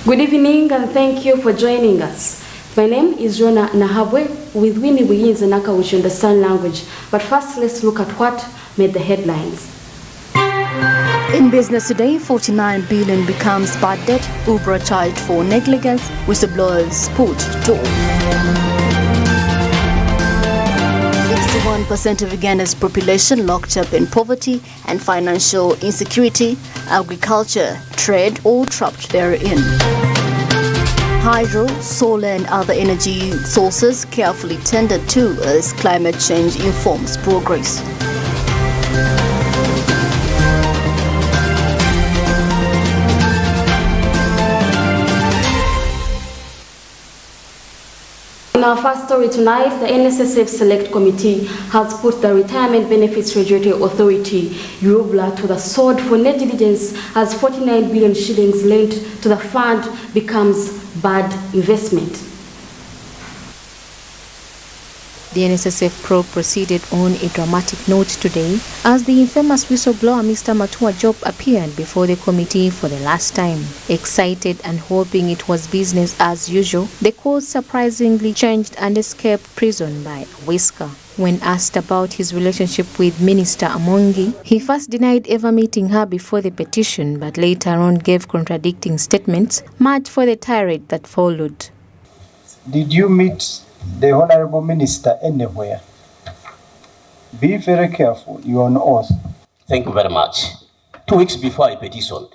Good evening and thank you for joining us. My name is Ronnah Nahabwe. With Winnie begins the Nakawuki on the sign language. But first, let's look at what made the headlines. In business today, 49 billion becomes bad debt. Uber charged for negligence. Whistleblowers put to door. 61% of Uganda's population locked up in poverty and financial insecurity. Agriculture, trade, all trapped therein. Hydro, solar and other energy sources carefully tended to as climate change informs progress. In our first story tonight, the NSSF Select Committee has put the Retirement Benefits Regulatory Authority, URUBLA, to the sword for negligence as 49 billion shillings lent to the fund becomes bad investment. The NSSF probe proceeded on a dramatic note today as the infamous whistleblower Mr. Matua Job appeared before the committee for the last time. Excited and hoping it was business as usual, the court surprisingly changed and escaped prison by a whisker. When asked about his relationship with Minister Amongi, he first denied ever meeting her before the petition, but later on gave contradicting statements, much for the tirade that followed. Did you meet the Honorable Minister anywhere? Be very careful, you are on oath. Thank you very much. 2 weeks before I petitioned,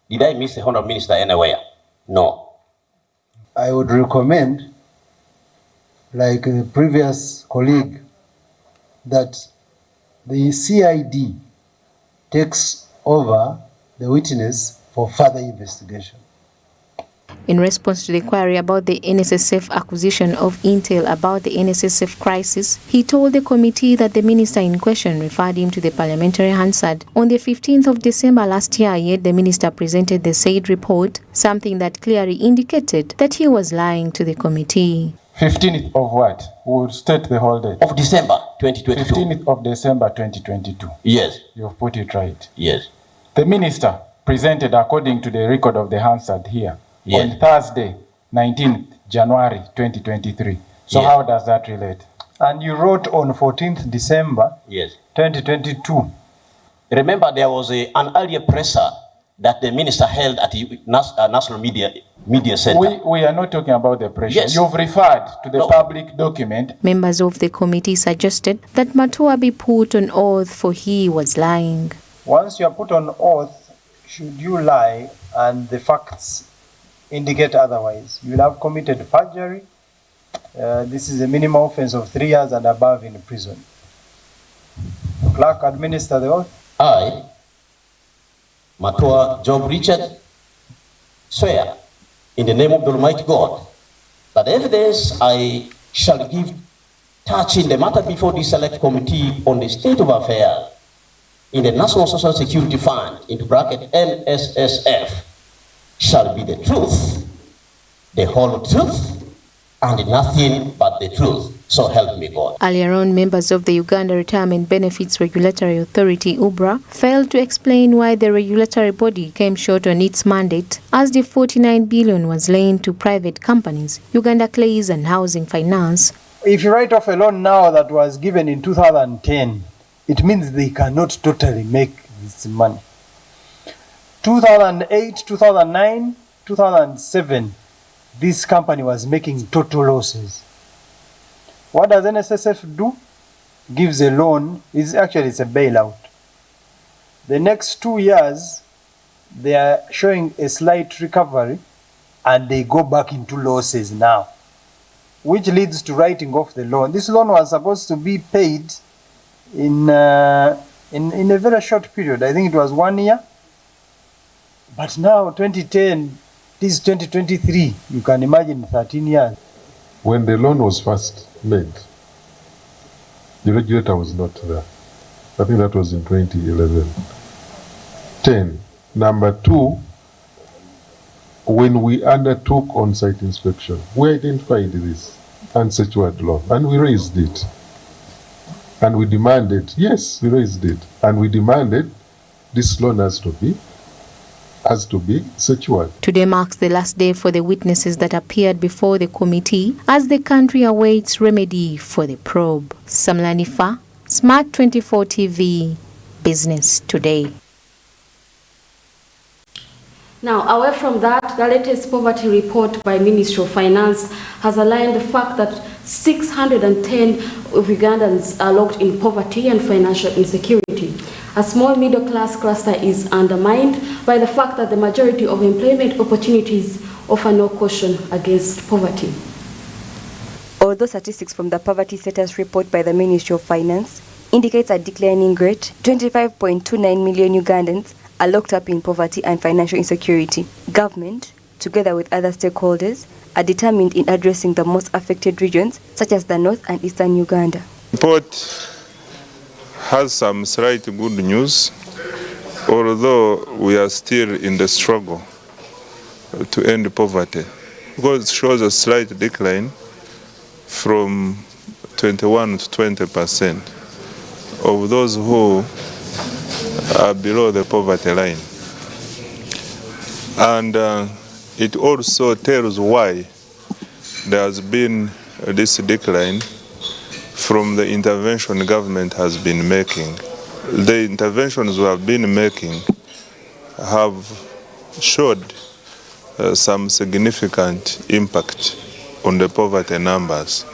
did I miss the Honorable Minister anywhere? No. I would recommend, like the previous colleague, that the CID takes over the witness for further investigation. In response to the query about the NSSF acquisition of intel about the NSSF crisis, he told the committee that the minister in question referred him to the parliamentary Hansard on the 15th of December last year, yet the minister presented the said report, something that clearly indicated that he was lying to the committee. 15th of what? We'll state the whole date. Of December 2022. 15th of December 2022. Yes. You've put it right. Yes. The minister presented according to the record of the Hansard here. Yes. On Thursday, 19th January 2023. So yes. How does that relate? And you wrote on 14th December yes. 2022. Remember, there was an earlier presser that the minister held at the National Media Center. We are not talking about the pressure. Yes. You've referred to the public document. Members of the committee suggested that Matua be put on oath for he was lying. Once you are put on oath, should you lie and the facts indicate otherwise, you will have committed perjury. This is a minimum offense of 3 years and above in prison. Clerk, administer the oath. I, Matua Job Richard, swear in the name of the Almighty God that evidence I shall give touching the matter before the Select Committee on the state of affairs in the National Social Security Fund, into bracket NSSF, shall be the truth, the whole truth, and nothing but the truth. So help me God. Earlier on, members of the Uganda Retirement Benefits Regulatory Authority, UBRA, failed to explain why the regulatory body came short on its mandate as the 49 billion was lent to private companies, Uganda Clays and Housing Finance. If you write off a loan now that was given in 2010, it means they cannot totally make this money. 2008, 2009, 2007, this company was making total losses. What does NSSF do? Gives a loan. It's a bailout. The next 2 years, they are showing a slight recovery and they go back into losses now, which leads to writing off the loan. This loan was supposed to be paid in a very short period. I think it was 1 year. But now, 2010, this is 2023. You can imagine 13 years. When the loan was first made, the regulator was not there. I think that was in 2011. 10. Number 2, when we undertook on-site inspection, we identified this unsecured loan and we raised it. And we demanded, yes, we raised it. And we demanded this loan has to be has to be secured. Today marks the last day for the witnesses that appeared before the committee as the country awaits remedy for the probe. Samlanifa, Smart 24 TV, Business Today. Now, away from that, the latest poverty report by Ministry of Finance has aligned the fact that 610 Ugandans are locked in poverty and financial insecurity. A small middle-class cluster is undermined by the fact that the majority of employment opportunities offer no caution against poverty. Although statistics from the poverty status report by the Ministry of Finance indicates a declining rate, 25.29 million Ugandans are locked up in poverty and financial insecurity. Government, together with other stakeholders, are determined in addressing the most affected regions, such as the North and Eastern Uganda. Report has some slight good news, although we are still in the struggle to end poverty, because it shows a slight decline from 21 to 20% of those who are below the poverty line. And it also tells why there has been this decline from the intervention the government has been making. The interventions we have been making have showed some significant impact on the poverty numbers.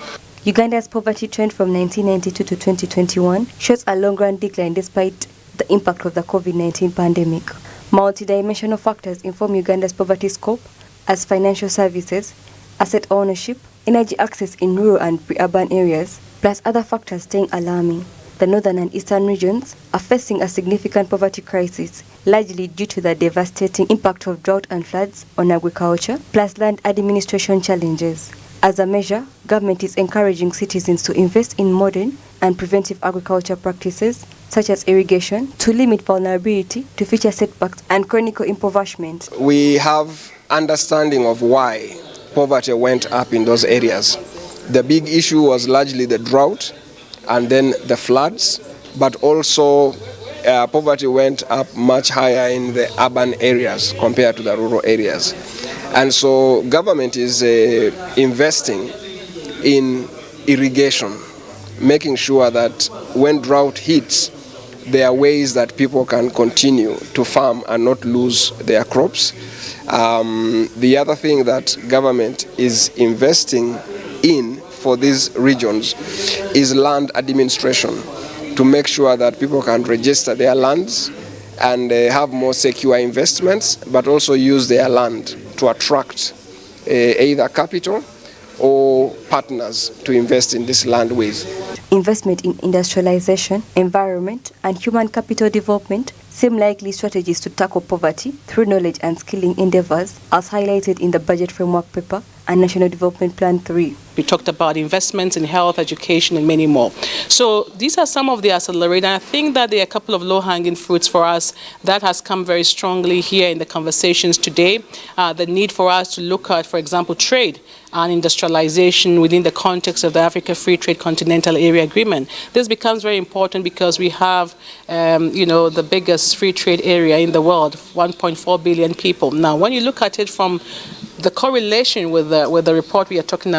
Uganda's poverty trend from 1992 to 2021 shows a long-run decline despite the impact of the COVID-19 pandemic. Multidimensional factors inform Uganda's poverty scope as financial services, asset ownership, energy access in rural and pre-urban areas, plus other factors staying alarming. The northern and eastern regions are facing a significant poverty crisis, largely due to the devastating impact of drought and floods on agriculture, plus land administration challenges. As a measure, government is encouraging citizens to invest in modern and preventive agriculture practices, such as irrigation, to limit vulnerability to future setbacks and chronic impoverishment. We have understanding of why poverty went up in those areas. The big issue was largely the drought and then the floods, but also poverty went up much higher in the urban areas compared to the rural areas. And so government is investing in irrigation, making sure that when drought hits, there are ways that people can continue to farm and not lose their crops. The other thing that government is investing in for these regions is land administration, to make sure that people can register their lands and have more secure investments, but also use their land to attract either capital or partners to invest in this land with. Investment in industrialization, environment, and human capital development seem likely strategies to tackle poverty through knowledge and skilling endeavors, as highlighted in the Budget Framework Paper and National Development Plan 3. We talked about investments in health, education, and many more. So these are some of the accelerators. I think that there are a couple of low-hanging fruits for us that has come very strongly here in the conversations today. The need for us to look at, for example, trade and industrialization within the context of the Africa Free Trade Continental Area Agreement. This becomes very important because we have, the biggest free trade area in the world, 1.4 billion people. Now, when you look at it from the correlation with the report we are talking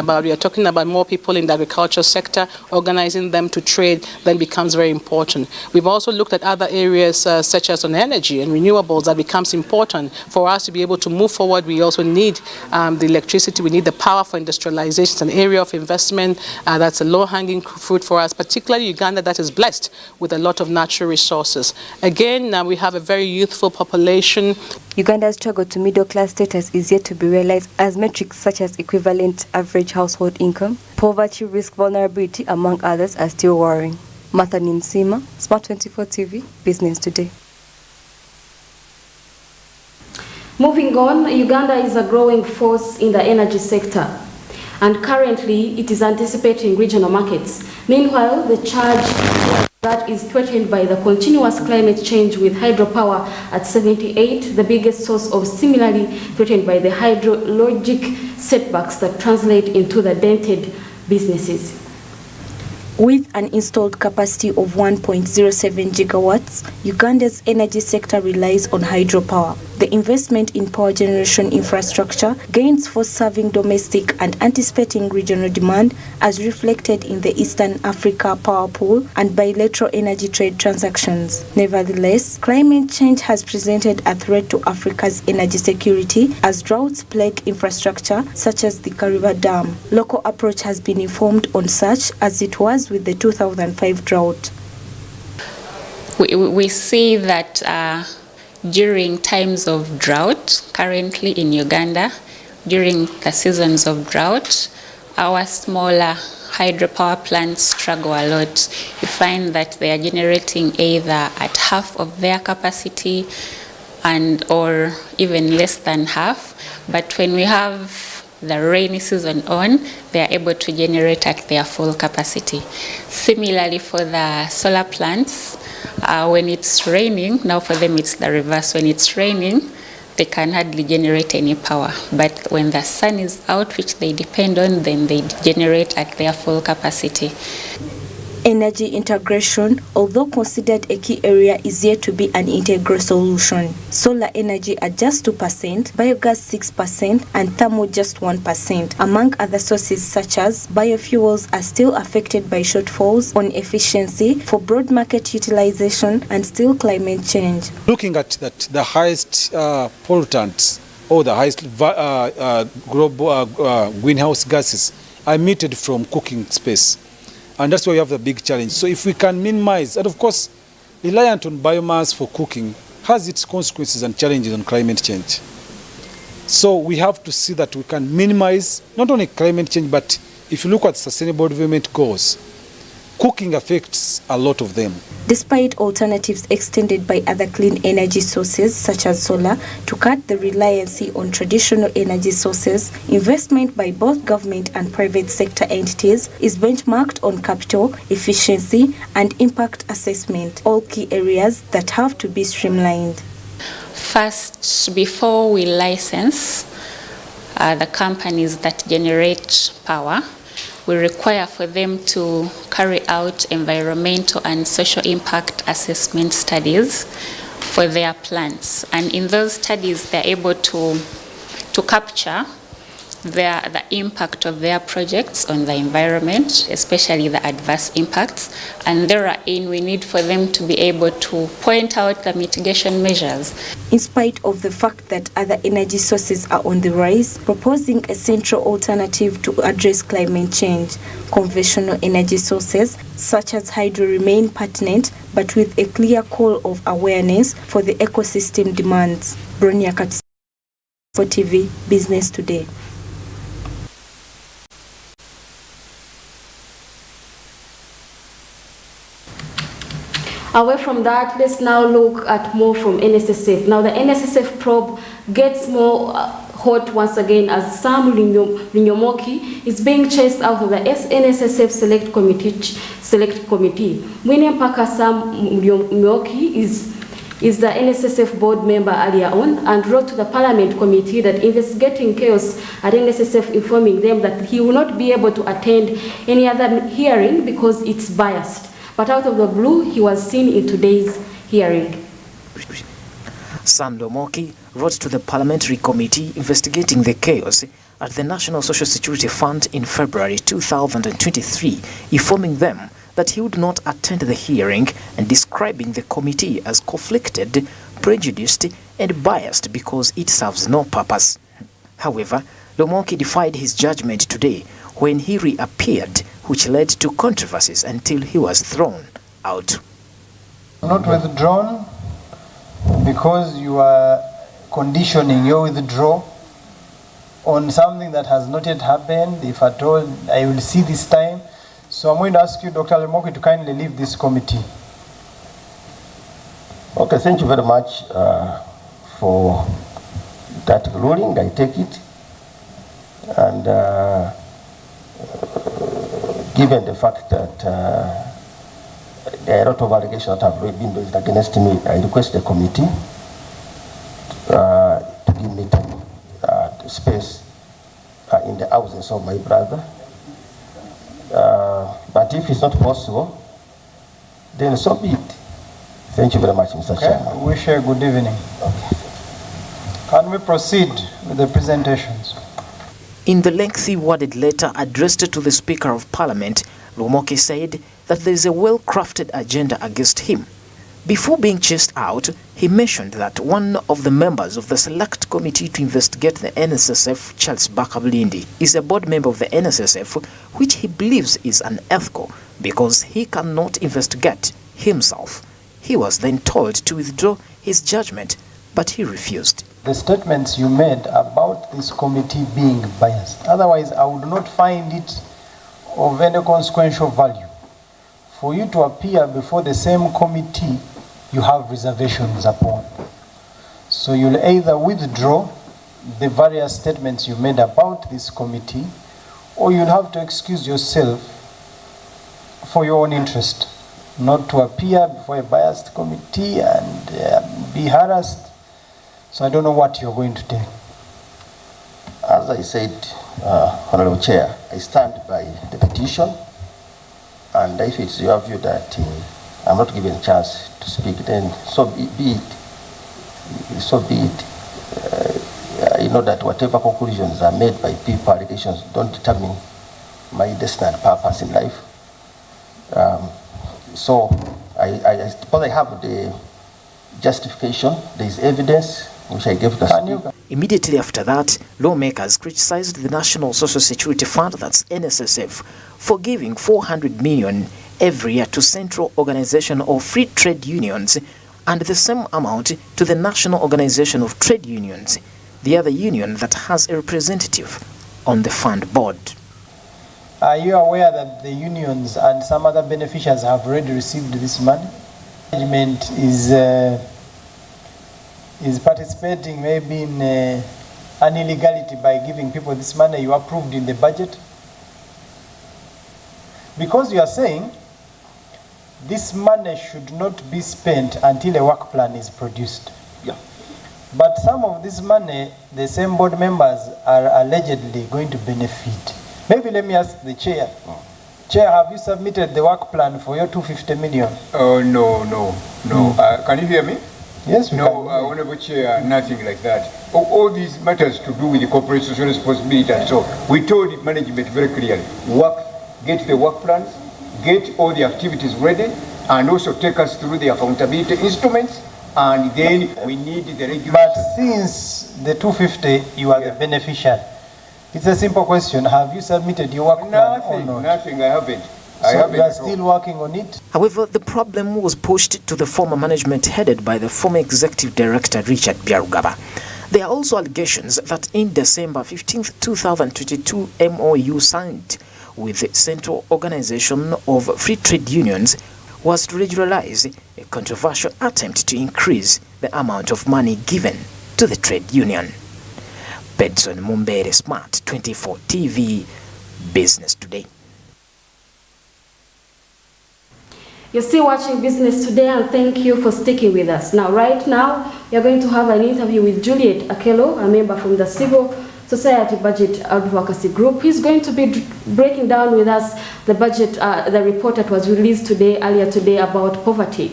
about more people in the agriculture sector, organizing them to trade, then becomes very important. We've also looked at other areas such as on energy and renewables that becomes important for us to be able to move forward. We also need the electricity, we need the power for industrialization. It's an area of investment that's a low-hanging fruit for us, particularly Uganda that is blessed with a lot of natural resources. Again, now we have a very youthful population. Uganda's struggle to middle-class status is yet to be realized, as metrics such as equivalent average household income, poverty risk vulnerability, among others, are still worrying. Martha Nimsima, Smart 24 TV, Business Today. Moving on, Uganda is a growing force in the energy sector, and currently it is anticipating regional markets. Meanwhile, the charge that is threatened by the continuous climate change, with hydropower at 78, the biggest source of similarly threatened by the hydrologic setbacks that translate into the dented businesses. With an installed capacity of 1.07 gigawatts, Uganda's energy sector relies on hydropower. The investment in power generation infrastructure gains for serving domestic and anticipating regional demand as reflected in the Eastern Africa Power Pool and bilateral energy trade transactions. Nevertheless, climate change has presented a threat to Africa's energy security as droughts plague infrastructure such as the Kariba Dam. Local approach has been informed on such as it was with the 2005 drought. We see that during times of drought, currently in Uganda, during the seasons of drought, our smaller hydropower plants struggle a lot. You find that they are generating either at half of their capacity or even less than half. But when we have the rainy season on, they are able to generate at their full capacity. Similarly for the solar plants, when it's raining, now for them it's the reverse. When it's raining, they can hardly generate any power. But when the sun is out, which they depend on, then they generate at their full capacity. Energy integration, although considered a key area, is yet to be an integral solution. Solar energy at just 2%, biogas 6%, and thermal just 1%. Among other sources such as biofuels are still affected by shortfalls on efficiency for broad market utilization and still climate change. Looking at that, the highest pollutants or the highest global greenhouse gases are emitted from cooking space. And that's why we have the big challenge. So if we can minimize, and of course, reliant on biomass for cooking has its consequences and challenges on climate change. So we have to see that we can minimize not only climate change, but if you look at sustainable development goals, cooking affects a lot of them. Despite alternatives extended by other clean energy sources such as solar to cut the reliance on traditional energy sources, investment by both government and private sector entities is benchmarked on capital, efficiency, and impact assessment, all key areas that have to be streamlined. First, before we license the companies that generate power, we require for them to carry out environmental and social impact assessment studies for their plants. And in those studies, they're able to capture the impact of their projects on the environment, especially the adverse impacts. And therein, we need for them to be able to point out the mitigation measures. In spite of the fact that other energy sources are on the rise, proposing a central alternative to address climate change, conventional energy sources such as hydro remain pertinent, but with a clear call of awareness for the ecosystem demands. Ronnah, GOTV, Business Today. Away from that, let's now look at more from NSSF. Now, the NSSF probe gets more hot once again as Sam Linyomoki is being chased out of the NSSF Select Committee. Winnie Mpaka Sam Linyomoki is the NSSF board member earlier on and wrote to the Parliament Committee that investigating chaos at NSSF, informing them that he will not be able to attend any other hearing because it's biased. But out of the blue, he was seen in today's hearing. Sam Linyomoki wrote to the Parliamentary Committee investigating the chaos at the National Social Security Fund in February 2023, informing them that he would not attend the hearing and describing the committee as conflicted, prejudiced, and biased because it serves no purpose. However, Linyomoki defied his judgment today when he reappeared, which led to controversies until he was thrown out. Not withdrawn because you are conditioning your withdrawal on something that has not yet happened. If at all, I will see this time. So I'm going to ask you, Dr. Linyomoki, to kindly leave this committee. Okay, thank you very much for that ruling. I take it. And given the fact that there are a lot of allegations that have been raised against me, I request the committee to give me time, space in the absence of my brother. But if it's not possible, then so be it. Thank you very much, Mr. Chairman. Wish you a good evening. Okay. Can we proceed with the presentations? In the lengthy worded letter addressed to the Speaker of Parliament, Lumoke said that there is a well-crafted agenda against him. Before being chased out, he mentioned that one of the members of the Select Committee to investigate the NSSF, Charles Bakablindi, is a board member of the NSSF, which he believes is unethical because he cannot investigate himself. He was then told to withdraw his judgment, but he refused. The statements you made about this committee being biased. Otherwise, I would not find it of any consequential value. For you to appear before the same committee you have reservations upon. So you'll either withdraw the various statements you made about this committee, or you'll have to excuse yourself for your own interest, not to appear before a biased committee and be harassed. So I don't know what you're going to take. As I said, Honorable Chair, I stand by the petition, and if it's your view that I'm not given a chance to speak, then so be it. So be it. You know that whatever conclusions are made by people, allegations don't determine my destiny and purpose in life. So I suppose I have the justification, there is evidence, which I gave the Speaker. Immediately after that, lawmakers criticized the National Social Security Fund, that's NSSF, for giving 400 million every year to Central Organization of Free Trade Unions and the same amount to the National Organization of Trade Unions, the other union that has a representative on the fund board. Are you aware that the unions and some other beneficiaries have already received this money? Management is participating maybe in an illegality by giving people this money you approved in the budget? Because you are saying this money should not be spent until a work plan is produced. Yeah. But some of this money, the same board members are allegedly going to benefit. Maybe let me ask the chair. Chair, have you submitted the work plan for your 250 million? Oh, no. Can you hear me? Yes, we can. Honorable Chair, nothing like that. All these matters to do with the corporate social responsibility and so, we told management very clearly, get the work plans, get all the activities ready, and also take us through the accountability instruments, and then we need the regulation. But since the 250, you are the beneficiary, it's a simple question. Have you submitted your work plan or not? Nothing, I haven't. So you are still working on it? However, the problem was pushed to the former management headed by the former executive director, Richard Byarugaba. There are also allegations that in December 15, 2022, MOU signed with the Central Organization of Free Trade Unions was to regularize a controversial attempt to increase the amount of money given to the trade union. Bedson Mumbere, Smart 24 TV, Business Today. You're still watching Business Today, and thank you for sticking with us. Now, right now, you're going to have an interview with Juliet Akello, a member from the Civil Society Budget Advocacy Group. He's going to be breaking down with us the budget, the report that was released earlier today about poverty.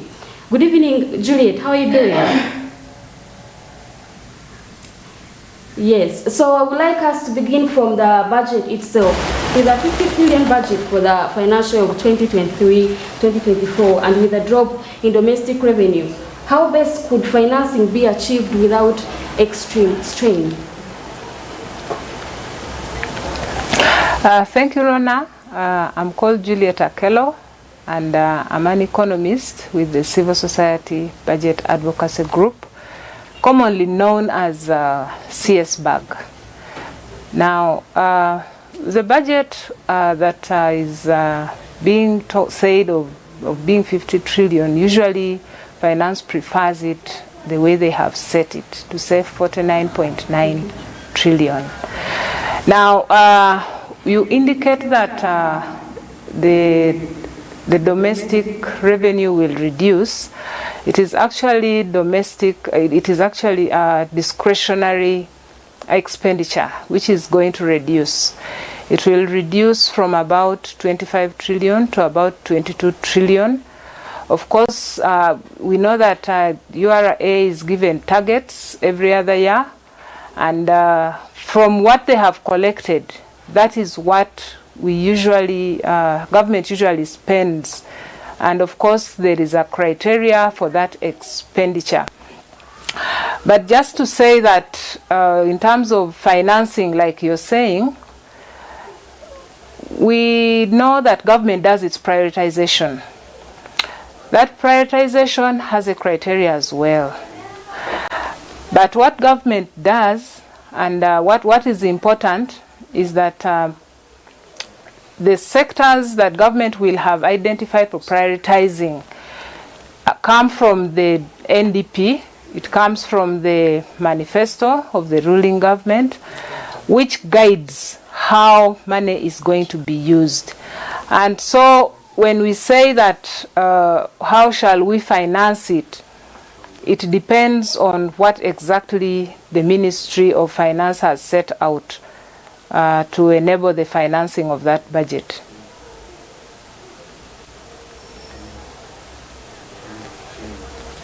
Good evening, Juliet. How are you doing? Yes, so I would like us to begin from the budget itself. With a 50 trillion budget for the financial of 2023-2024 and with a drop in domestic revenue, how best could financing be achieved without extreme strain? Thank you, Ronnah. I'm called Juliet Akello, and I'm an economist with the Civil Society Budget Advocacy Group, commonly known as CSBAG. Now, the budget that is being said of being 50 trillion, usually finance prefers it the way they have set it, to say 49.9 trillion. Now, you indicate that the domestic revenue will reduce. It is actually discretionary expenditure which is going to reduce. It will reduce from about 25 trillion to about 22 trillion. Of course, we know that URA is given targets every other year, And from what they have collected, that is what we usually, government usually spends. And of course, there is a criteria for that expenditure. But just to say that in terms of financing, like you're saying, we know that government does its prioritization. That prioritization has a criteria as well. But what government does, and what is important, is that the sectors that government will have identified for prioritizing come from the NDP. It comes from the manifesto of the ruling government, which guides how money is going to be used. And so when we say that how shall we finance it, it depends on what exactly the Ministry of Finance has set out to enable the financing of that budget.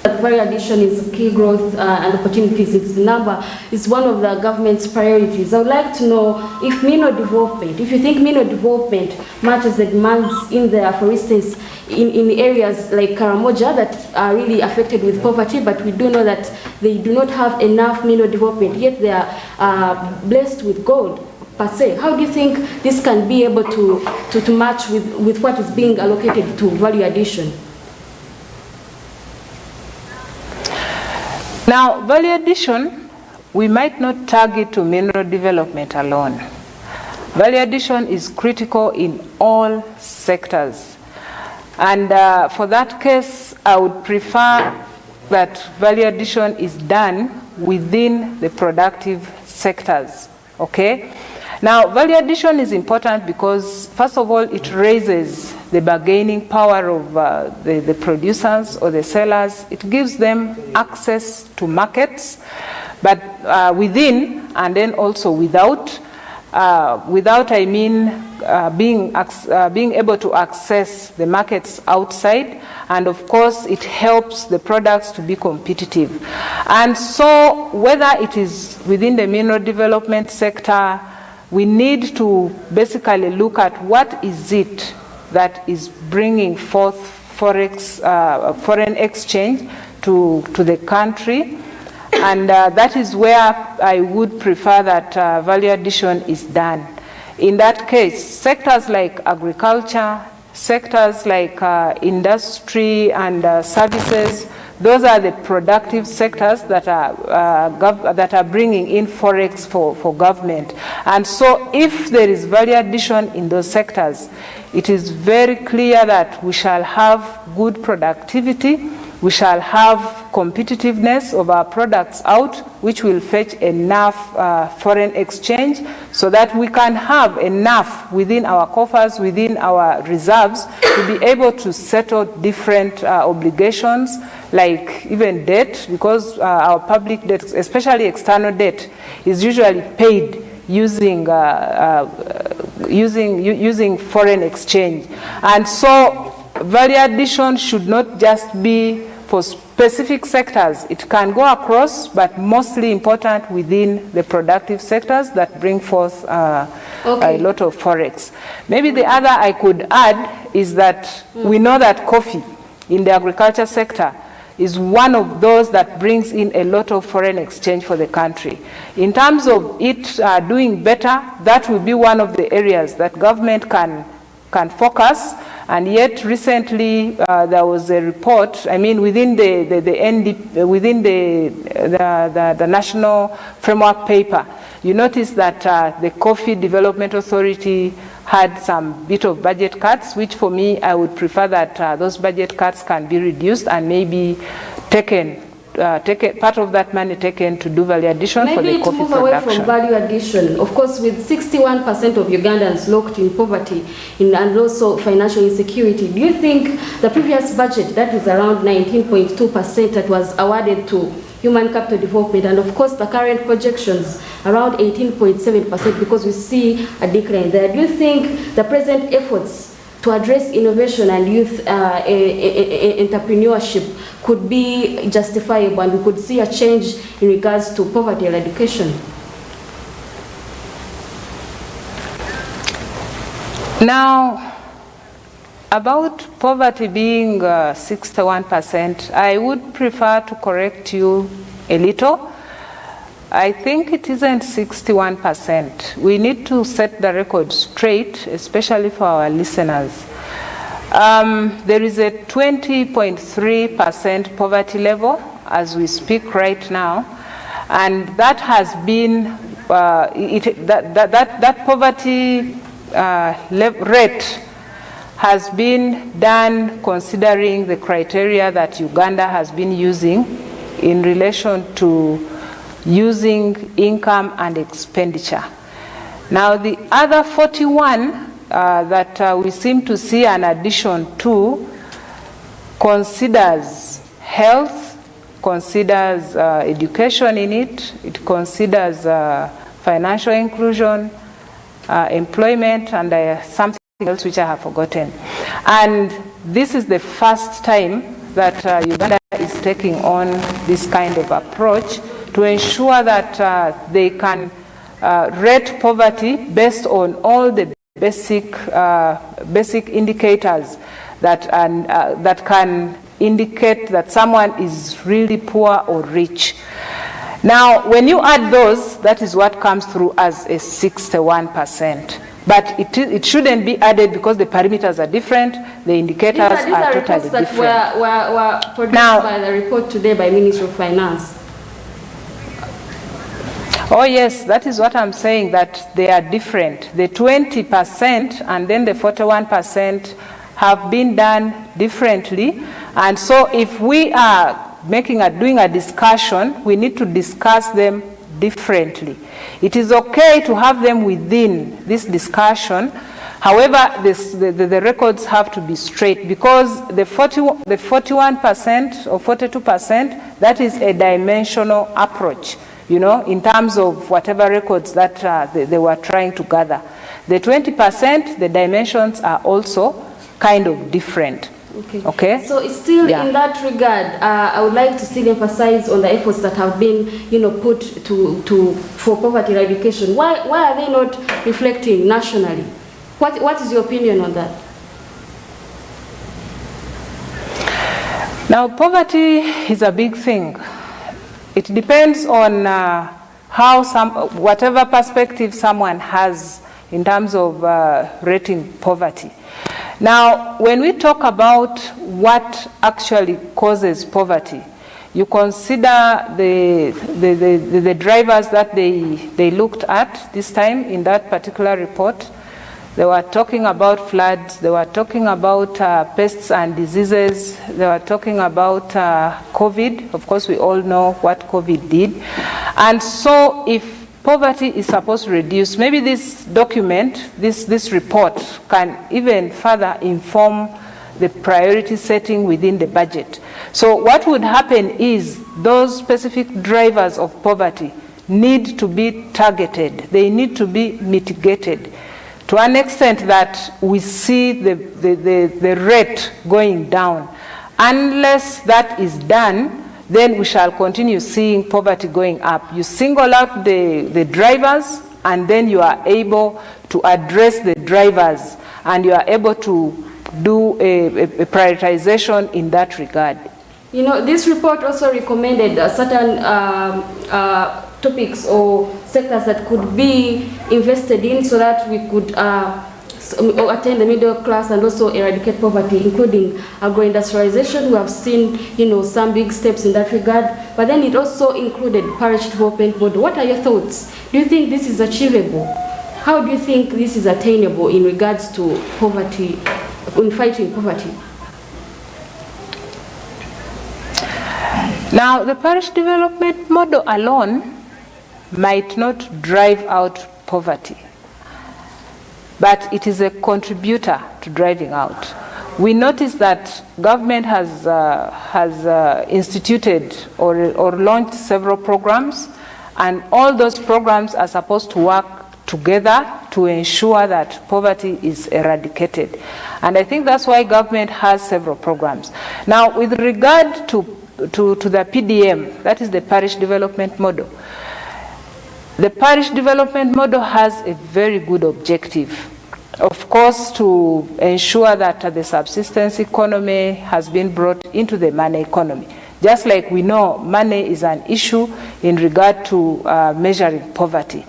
Value addition is key growth and opportunities. Its number is one of the government's priorities. I would like to know if mineral development, if you think mineral development matches the demands in there, for instance, in areas like Karamoja that are really affected with poverty, but we do know that they do not have enough mineral development, yet they are blessed with gold per se. How do you think this can be able to match with what is being allocated to value addition? Now, value addition, we might not target to mineral development alone. Value addition is critical in all sectors. And for that case, I would prefer that value addition is done within the productive sectors, okay? Now, value addition is important because, first of all, it raises the bargaining power of the producers or the sellers. It gives them access to markets, but within and then also without. Without, I mean being able to access the markets outside, and of course it helps the products to be competitive. And so whether it is within the mineral development sector, we need to basically look at what is it that is bringing forth foreign exchange to the country. And that is where I would prefer that value addition is done. In that case, sectors like agriculture, sectors like industry and services, those are the productive sectors that are bringing in forex for government. And so if there is value addition in those sectors, it is very clear that we shall have good productivity, we shall have competitiveness of our products out, which will fetch enough foreign exchange so that we can have enough within our coffers, within our reserves, to be able to settle different obligations, like even debt, because our public debt, especially external debt, is usually paid using foreign exchange. And so value addition should not just be for specific sectors. It can go across, but mostly important within the productive sectors that bring forth a lot of forex. Maybe the other I could add is that we know that coffee in the agriculture sector is one of those that brings in a lot of foreign exchange for the country. In terms of it doing better, that will be one of the areas that government can focus. And yet recently there was a report, I mean within the national framework paper, you notice that the Coffee Development Authority had some bit of budget cuts, which for me, I would prefer that those budget cuts can be reduced and maybe part of that money taken to do value addition for the coffee production. Maybe to move away from value addition, of course, with 61% of Ugandans locked in poverty and also financial insecurity, do you think the previous budget, that was around 19.2% that was awarded to human capital development, and of course the current projections around 18.7%, because we see a decline there, do you think the present efforts to address innovation and youth entrepreneurship could be justifiable and we could see a change in regards to poverty eradication? Now, about poverty being 61%, I would prefer to correct you a little. I think it isn't 61%. We need to set the record straight, especially for our listeners. There is a 20.3% poverty level as we speak right now, and that has been that poverty rate has been done considering the criteria that Uganda has been using in relation to using income and expenditure. Now the other 41 that we seem to see an addition to considers health, considers education in it, it considers financial inclusion, employment, and something else which I have forgotten. And this is the first time that Uganda is taking on this kind of approach to ensure that they can rate poverty based on all the basic indicators that can indicate that someone is really poor or rich. Now, when you add those, that is what comes through as a 61%. But it shouldn't be added because the parameters are different, the indicators are totally different. These are reports that were produced by the report today by Ministry of Finance. Oh yes, that is what I'm saying, that they are different. The 20% and then the 41% have been done differently. And so if we are doing a discussion, we need to discuss them differently. It is okay to have them within this discussion. However, the records have to be straight, because the 41% or 42%, that is a dimensional approach, you know, in terms of whatever records that they were trying to gather. The 20%, the dimensions are also kind of different. Okay. So it's still in that regard, I would like to still emphasize on the efforts that have been, put for poverty eradication. Why are they not reflecting nationally? What is your opinion on that? Now, poverty is a big thing. It depends on whatever perspective someone has in terms of rating poverty. Now, when we talk about what actually causes poverty, you consider the drivers that they looked at this time in that particular report. They were talking about floods, they were talking about pests and diseases, they were talking about COVID. Of course, we all know what COVID did. And so if poverty is supposed to reduce, maybe this document, this report can even further inform the priority setting within the budget. So what would happen is those specific drivers of poverty need to be targeted. They need to be mitigated to an extent that we see the rate going down. Unless that is done, then we shall continue seeing poverty going up. You single out the drivers, and then you are able to address the drivers, and you are able to do a prioritization in that regard. You know, this report also recommended certain topics or sectors that could be invested in so that we could attain the middle class and also eradicate poverty, including agro-industrialization. We have seen, some big steps in that regard, but then it also included parish development model. What are your thoughts? Do you think this is achievable? How do you think this is attainable in regards to poverty, in fighting poverty? Now, the parish development model alone might not drive out poverty, but it is a contributor to driving out. We notice that government has instituted or launched several programs, and all those programs are supposed to work together to ensure that poverty is eradicated. And I think that's why government has several programs. Now, with regard to the PDM, that is the parish development model. The parish development model has a very good objective. of course, to ensure that the subsistence economy has been brought into the money economy. Just like we know money is an issue in regard to measuring poverty.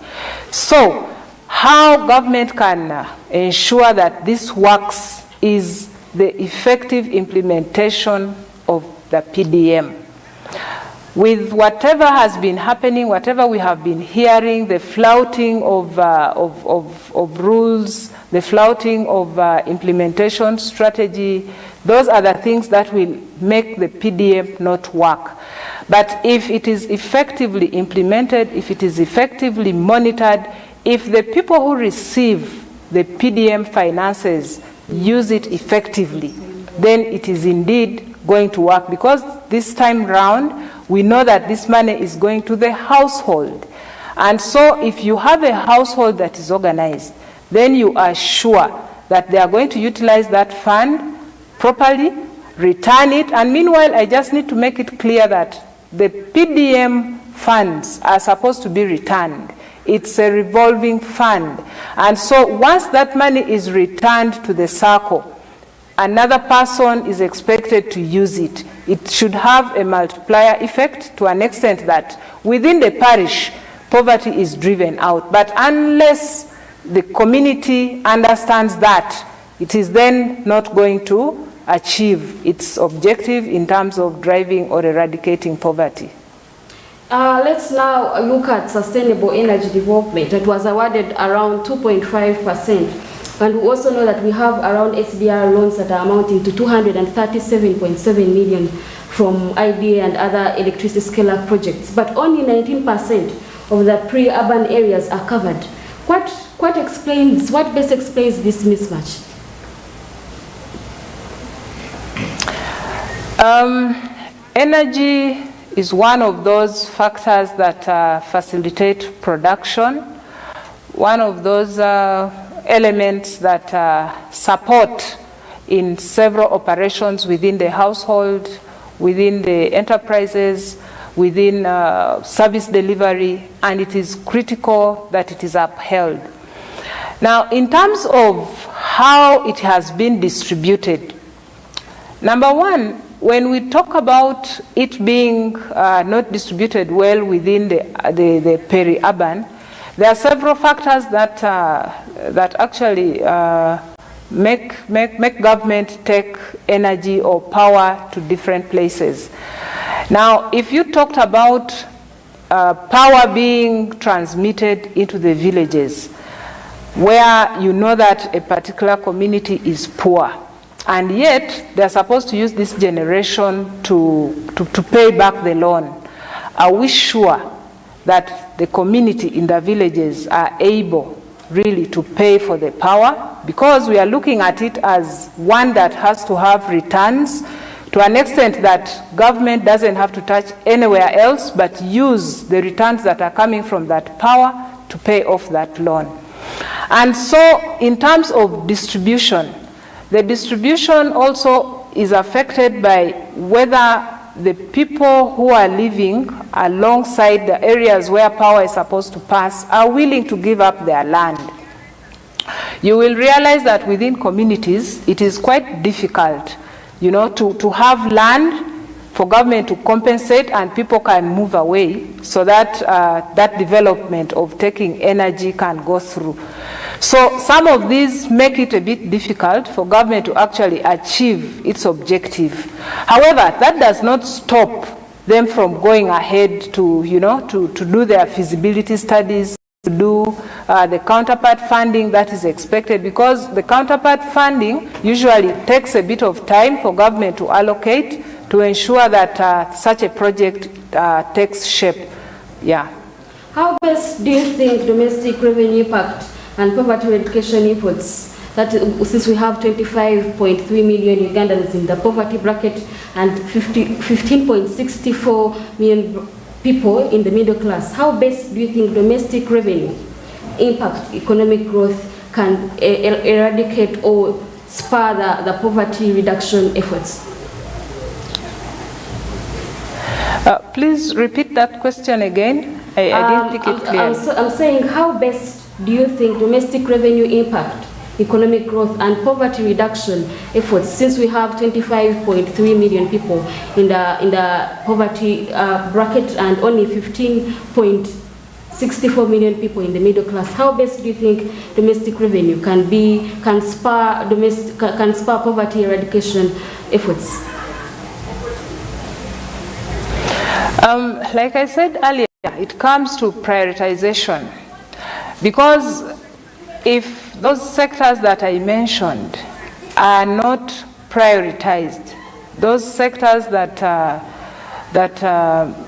So how government can ensure that this works is the effective implementation of the PDM. With whatever has been happening, whatever we have been hearing, the flouting of rules, the flouting of implementation strategy, those are the things that will make the PDM not work. But if it is effectively implemented, if it is effectively monitored, if the people who receive the PDM finances use it effectively, then it is indeed going to work, because this time round, we know that this money is going to the household. And so if you have a household that is organized, then you are sure that they are going to utilize that fund properly, return it, and meanwhile, I just need to make it clear that the PDM funds are supposed to be returned. It's a revolving fund. And so once that money is returned to the circle, another person is expected to use it. It should have a multiplier effect to an extent that within the parish, poverty is driven out. But unless the community understands that, it is then not going to achieve its objective in terms of driving or eradicating poverty. Let's now look at sustainable energy development. It was awarded around 2.5%. And we also know that we have around SDR loans that are amounting to 237.7 million from IDA and other electricity scale-up projects. But only 19% of the pre-urban areas are covered. What best explains this mismatch? Energy is one of those factors that facilitate production, one of those elements that support in several operations within the household, within the enterprises, within service delivery, and it is critical that it is upheld. Now, in terms of how it has been distributed, number one, when we talk about it being not distributed well within the peri-urban, there are several factors that actually make government take energy or power to different places. Now, if you talked about power being transmitted into the villages, where you know that a particular community is poor, and yet they're supposed to use this generation to pay back the loan, are we sure that the community in the villages are able really to pay for the power? Because we are looking at it as one that has to have returns to an extent that government doesn't have to touch anywhere else but use the returns that are coming from that power to pay off that loan. And so in terms of distribution, the distribution also is affected by whether the people who are living alongside the areas where power is supposed to pass are willing to give up their land. You will realize that within communities, it is quite difficult, you know, to have land for government to compensate and people can move away so that that development of taking energy can go through. So some of these make it a bit difficult for government to actually achieve its objective. However, that does not stop them from going ahead to, you know, to do their feasibility studies, to do the counterpart funding that is expected, because the counterpart funding usually takes a bit of time for government to allocate to ensure that such a project takes shape. Yeah. How best do you think domestic revenue impact and poverty eradication efforts, that since we have 25.3 million Ugandans in the poverty bracket and 15.64 million people in the middle class, how best do you think domestic revenue impact economic growth can eradicate or spur the poverty reduction efforts? Please repeat that question again. I didn't pick it clearly. I'm saying, how best do you think domestic revenue impact economic growth and poverty reduction efforts, since we have 25.3 million people in the poverty bracket and only 15.64 million people in the middle class? How best do you think domestic revenue can spur poverty eradication efforts? Like I said earlier, it comes to prioritization, because if those sectors that I mentioned are not prioritized, those sectors that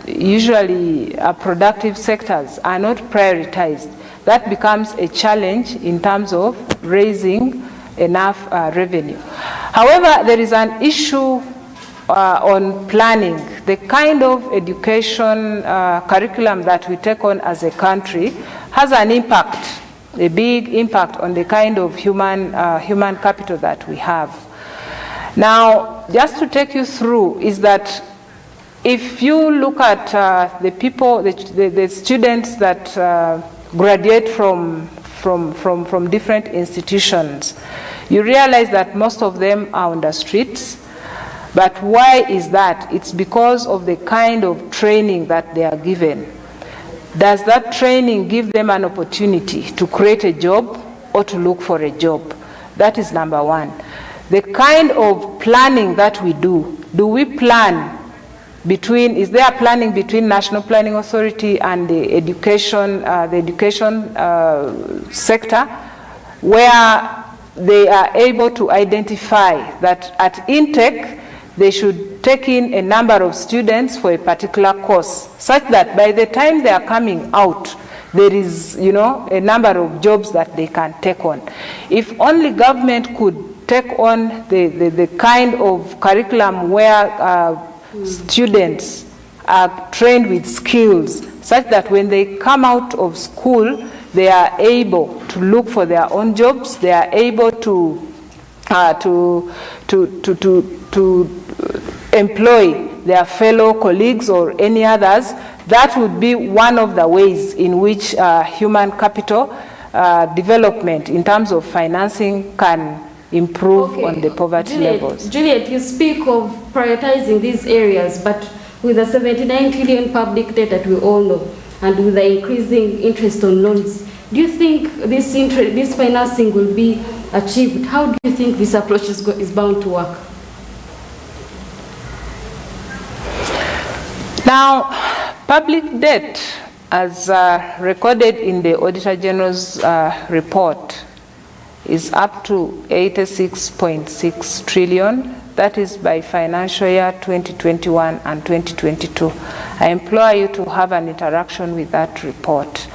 usually are productive sectors are not prioritized, that becomes a challenge in terms of raising enough revenue. However, there is an issue on planning. The kind of education curriculum that we take on as a country has an impact, a big impact on the kind of human capital that we have. Now, just to take you through is that if you look at the people, the students that graduate from different institutions, you realize that most of them are on the streets. But why is that? It's because of the kind of training that they are given. Does that training give them an opportunity to create a job or to look for a job? That is number one. The kind of planning that we do we plan between, is there planning between National Planning Authority and the education sector, where they are able to identify that at intake, they should take in a number of students for a particular course, such that by the time they are coming out, there is, a number of jobs that they can take on. If only government could take on the kind of curriculum where students are trained with skills, such that when they come out of school, they are able to look for their own jobs, they are able to employ their fellow colleagues or any others, that would be one of the ways in which human capital development in terms of financing can improve on the poverty levels. Juliet, you speak of prioritizing these areas, but with the 79 trillion public debt that we all know, and with the increasing interest on loans, do you think this financing will be achieved? How do you think this approach is bound to work? Now, public debt, as recorded in the Auditor General's report, is up to 86.6 trillion. That is by financial year 2021 and 2022. I implore you to have an interaction with that report.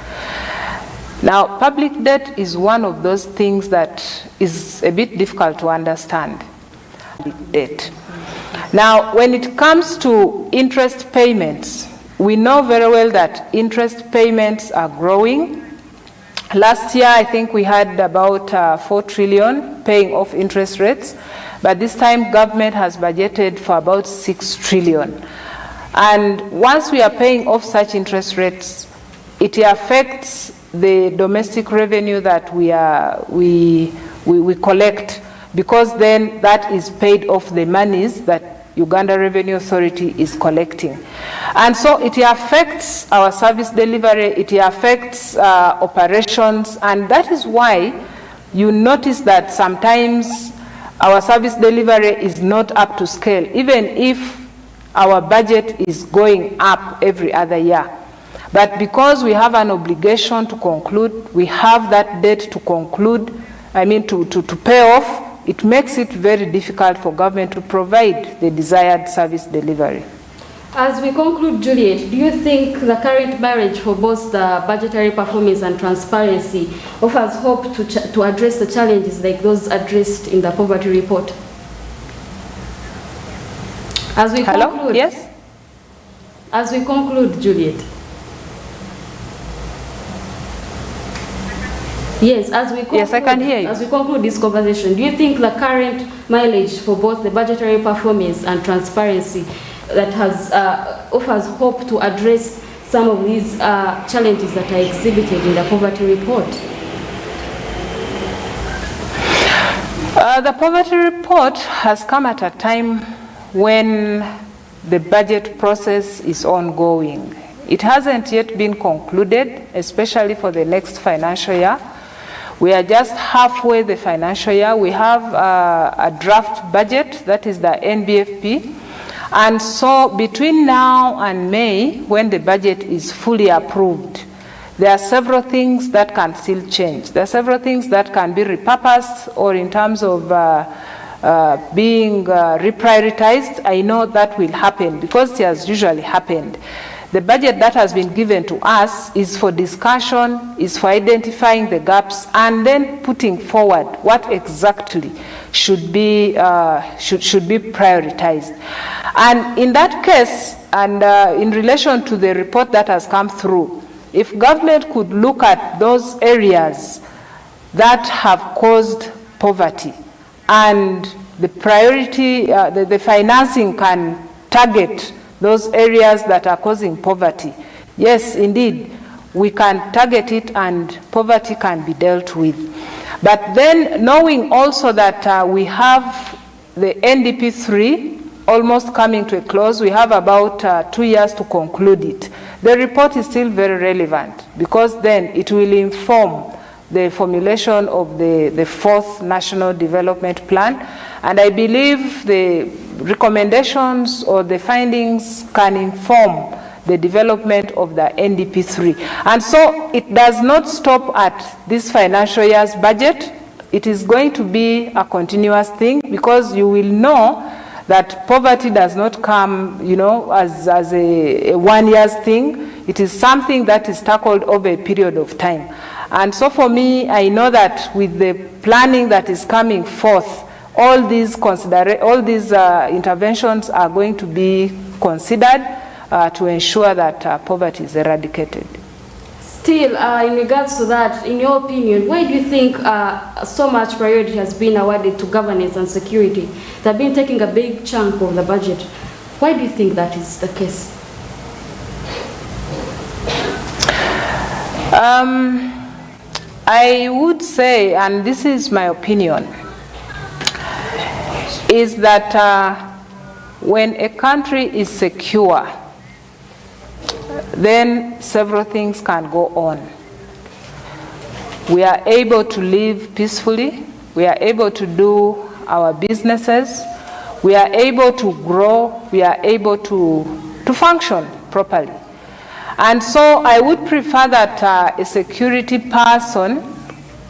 Now, public debt is one of those things that is a bit difficult to understand. Public debt. Now, when it comes to interest payments, we know very well that interest payments are growing. Last year, I think we had about 4 trillion paying off interest rates, but this time government has budgeted for about 6 trillion. And once we are paying off such interest rates, it affects the domestic revenue that we collect, because then that is paid off the monies that Uganda Revenue Authority is collecting. And so it affects our service delivery, it affects operations, and that is why you notice that sometimes our service delivery is not up to scale, even if our budget is going up every other year. But because we have an obligation to conclude, we have that debt to conclude, to pay off, it makes it very difficult for government to provide the desired service delivery. As we conclude, Juliet, do you think the current marriage for both the budgetary performance and transparency offers hope to address the challenges like those addressed in the poverty report? As we conclude, yes? As we conclude, Juliet. Yes, as we conclude, yes, I can hear you. As we conclude this conversation, do you think the current mileage for both the budgetary performance and transparency that has offers hope to address some of these challenges that are exhibited in the poverty report? The poverty report has come at a time when the budget process is ongoing. It hasn't yet been concluded, especially for the next financial year. We are just halfway the financial year. We have a draft budget, that is the NBFP. And so between now and May, when the budget is fully approved, there are several things that can still change. There are several things that can be repurposed or in terms of being reprioritized. I know that will happen because it has usually happened. The budget that has been given to us is for discussion, is for identifying the gaps, and then putting forward what exactly should be prioritized. And in that case, and in relation to the report that has come through, if government could look at those areas that have caused poverty and the priority, the financing can target those areas that are causing poverty, yes, indeed, we can target it and poverty can be dealt with. But then knowing also that we have the NDP 3 almost coming to a close, we have about 2 years to conclude it. The report is still very relevant because then it will inform the formulation of the 4th National Development Plan. And I believe the recommendations or the findings can inform the development of the NDP 3. And so it does not stop at this financial year's budget. It is going to be a continuous thing because you will know that poverty does not come, as a 1 year's thing. It is something that is tackled over a period of time. And so for me, I know that with the planning that is coming forth, all these interventions are going to be considered to ensure that poverty is eradicated. Still, in regards to that, in your opinion, why do you think so much priority has been awarded to governance and security? They've been taking a big chunk of the budget. Why do you think that is the case? I would say, and this is my opinion, is that when a country is secure, then several things can go on. We are able to live peacefully. We are able to do our businesses. We are able to grow. We are able to function properly. And so I would prefer that a security person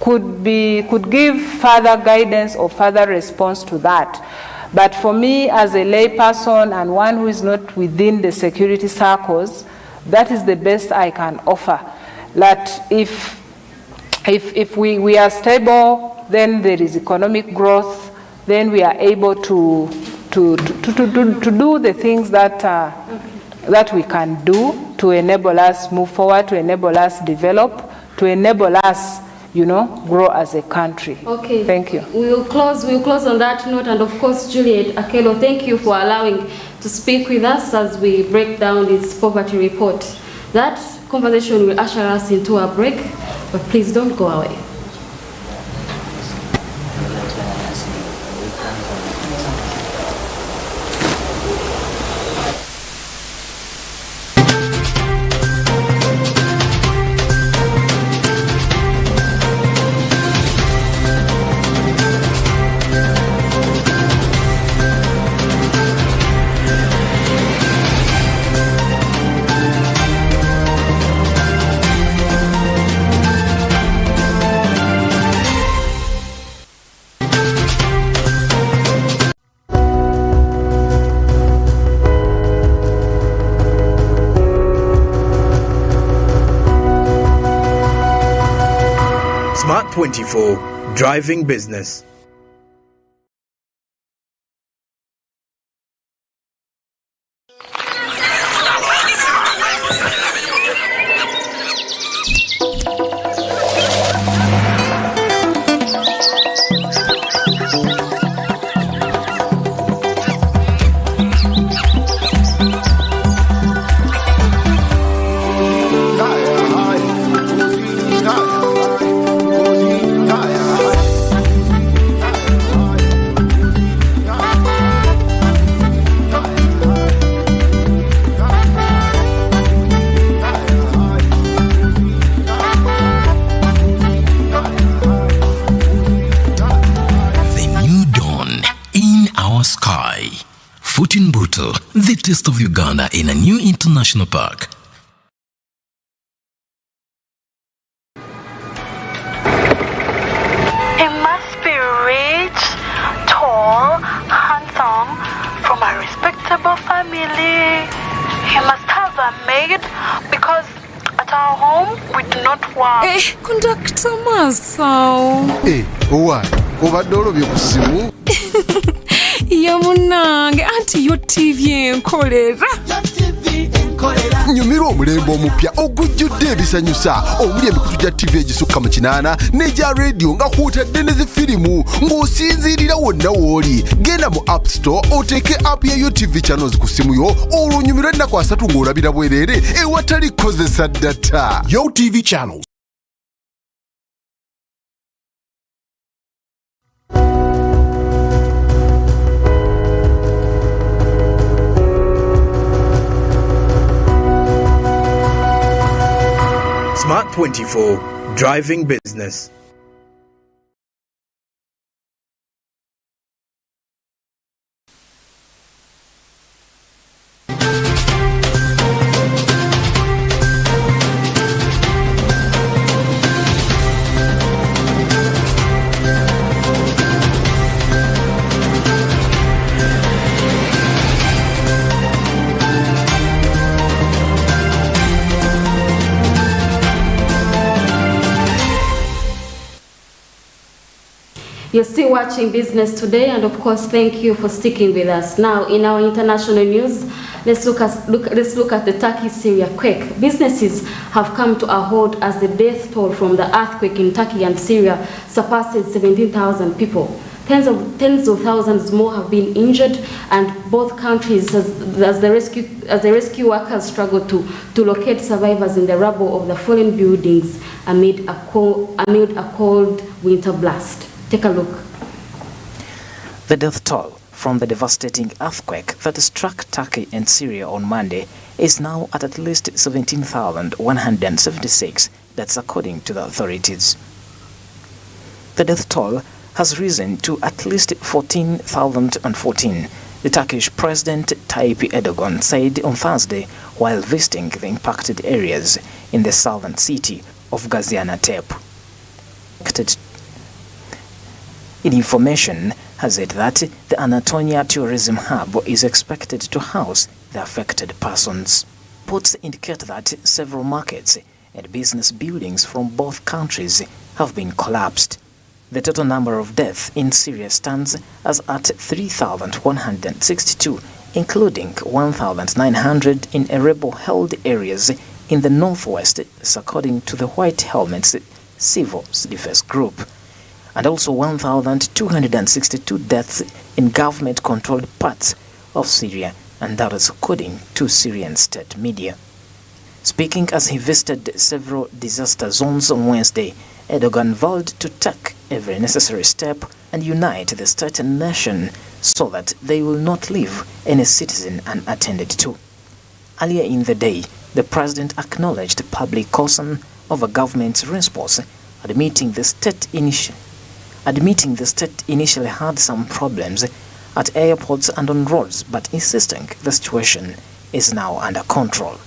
could give further guidance or further response to that. But for me, as a lay person and one who is not within the security circles, that is the best I can offer. That if we are stable, then there is economic growth, then we are able to do the things that we can do to enable us move forward, to enable us develop, to enable us, grow as a country. Okay. Thank you. We'll close on that note, and of course, Juliet Akello, thank you for allowing to speak with us as we break down this poverty report. That conversation will usher us into a break, but please don't go away. Smart 24, driving business. foot in Buto, the taste of Uganda in a new international park. He must be rich, tall, handsome, from a respectable family. He must have a maid because at our home we do not work. Conductor Masao. What? Obadde olobye ku ssimu? Yamunange anti GOTV enkolera. Nyumirwa omulembe omupya ogujjudde ebisanyusa omuli emikutu gya TV egisukka mu 8 n'egya radio nga kwotadde ne zifirimu ng'osinziirira wonna w'oli. Genda mu App Store oteeke app ya GOTV channels ku ssimu yo olwo onyumirwa ennaku 3 ng'olabira bwereere ewatali kozesa data. GOTV channels. Smart 24, driving business. You're still watching Business Today, and of course, thank you for sticking with us. Now, in our international news, let's look at the Turkey-Syria quake. Businesses have come to a halt as the death toll from the earthquake in Turkey and Syria surpasses 17,000 people. Tens of thousands more have been injured, and both countries, as the rescue workers struggle to locate survivors in the rubble of the fallen buildings amid a cold winter blast. Take a look. The death toll from the devastating earthquake that struck Turkey and Syria on Monday is now at least 17,176. That's according to the authorities. The death toll has risen to at least 14,014. The Turkish President Tayyip Erdogan said on Thursday while visiting the impacted areas in the southern city of Gaziantep. Information has it that the Anatolia tourism hub is expected to house the affected persons. Reports indicate that several markets and business buildings from both countries have been collapsed. The total number of deaths in Syria stands as at 3,162, including 1,900 in rebel-held areas in the northwest, according to the White Helmets Civil Defense Group, and also 1,262 deaths in government-controlled parts of Syria, and that is according to Syrian state media. Speaking as he visited several disaster zones on Wednesday, Erdogan vowed to take every necessary step and unite the state and nation so that they will not leave any citizen unattended to. Earlier in the day, the president acknowledged public concern over government's response, admitting the state initially had some problems at airports and on roads, but insisting the situation is now under control.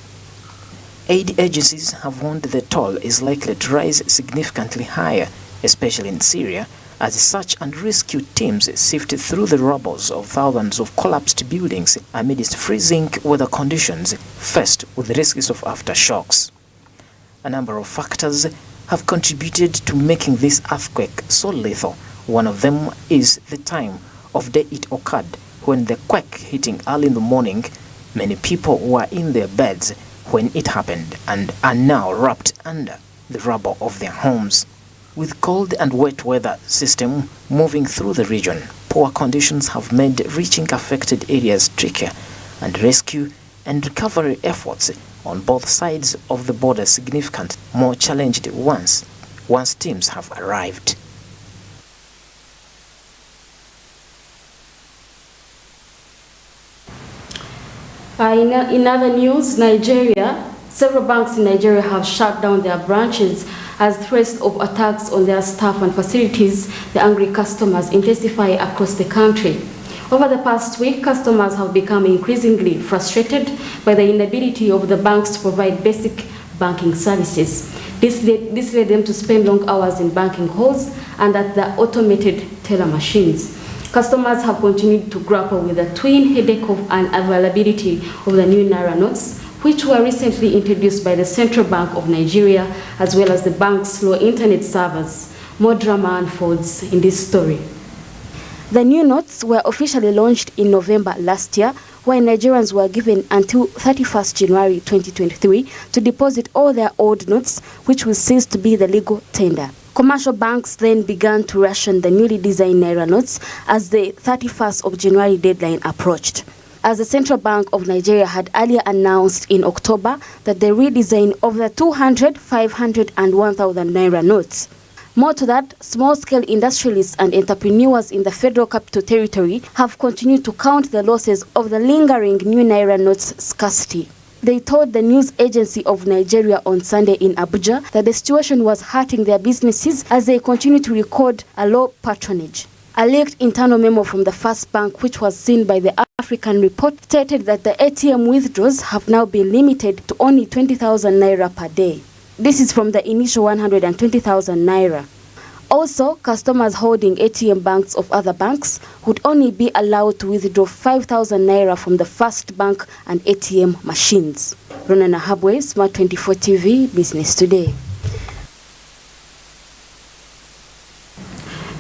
Aid agencies have warned the toll is likely to rise significantly higher, especially in Syria, as search and rescue teams sift through the rubble of thousands of collapsed buildings amidst freezing weather conditions faced with risks of aftershocks. A number of factors have contributed to making this earthquake so lethal. One of them is the time of day it occurred, when the quake hitting early in the morning. Many people were in their beds when it happened and are now wrapped under the rubble of their homes. With cold and wet weather system moving through the region, poor conditions have made reaching affected areas trickier, and rescue and recovery efforts on both sides of the border significant more challenged once teams have arrived. In other news, Nigeria, several banks in Nigeria have shut down their branches as threats of attacks on their staff and facilities. The angry customers intensify across the country. Over the past week, customers have become increasingly frustrated by the inability of the banks to provide basic banking services. This led them to spend long hours in banking halls and at the automated teller machines. Customers have continued to grapple with the twin headache of unavailability of the new Naira notes, which were recently introduced by the Central Bank of Nigeria, as well as the bank's slow internet servers. More drama unfolds in this story. The new notes were officially launched in November last year, where Nigerians were given until 31st January 2023 to deposit all their old notes, which will cease to be the legal tender. Commercial banks then began to ration the newly designed Naira notes as the 31st of January deadline approached. As the Central Bank of Nigeria had earlier announced in October that the redesign of the 200, 500 and 1,000 Naira notes. More to that, small-scale industrialists and entrepreneurs in the Federal Capital Territory have continued to count the losses of the lingering new Naira notes scarcity. They told the news agency of Nigeria on Sunday in Abuja that the situation was hurting their businesses as they continue to record a low patronage. A leaked internal memo from the First Bank, which was seen by the African Report, stated that the ATM withdrawals have now been limited to only 20,000 Naira per day. This is from the initial 120,000 Naira. Also, customers holding ATM banks of other banks would only be allowed to withdraw 5,000 Naira from the First Bank and ATM machines. Ronnah, Nahabwe, Smart 24 TV, Business Today.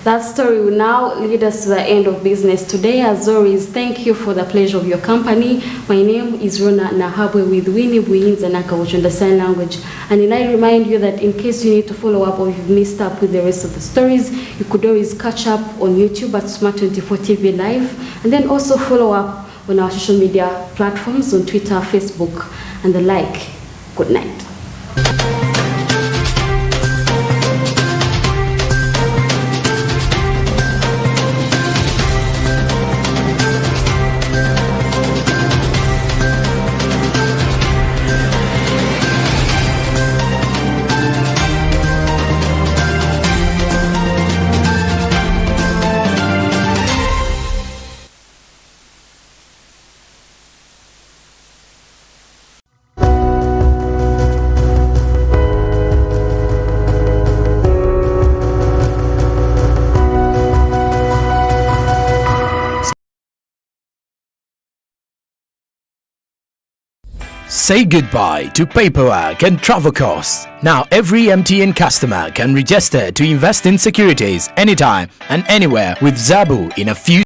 That story will now lead us to the end of Business Today. As always, thank you for the pleasure of your company. My name is Ronnah Nahabwe with Winnie and Nakawuki on the sign language. And I remind you that in case you need to follow up or you've missed up with the rest of the stories, you could always catch up on YouTube at Smart 24 TV Live, and then also follow up on our social media platforms on Twitter, Facebook, and the like. Good night. Say goodbye to paperwork and travel costs. Now every MTN customer can register to invest in securities anytime and anywhere with Zabu in a few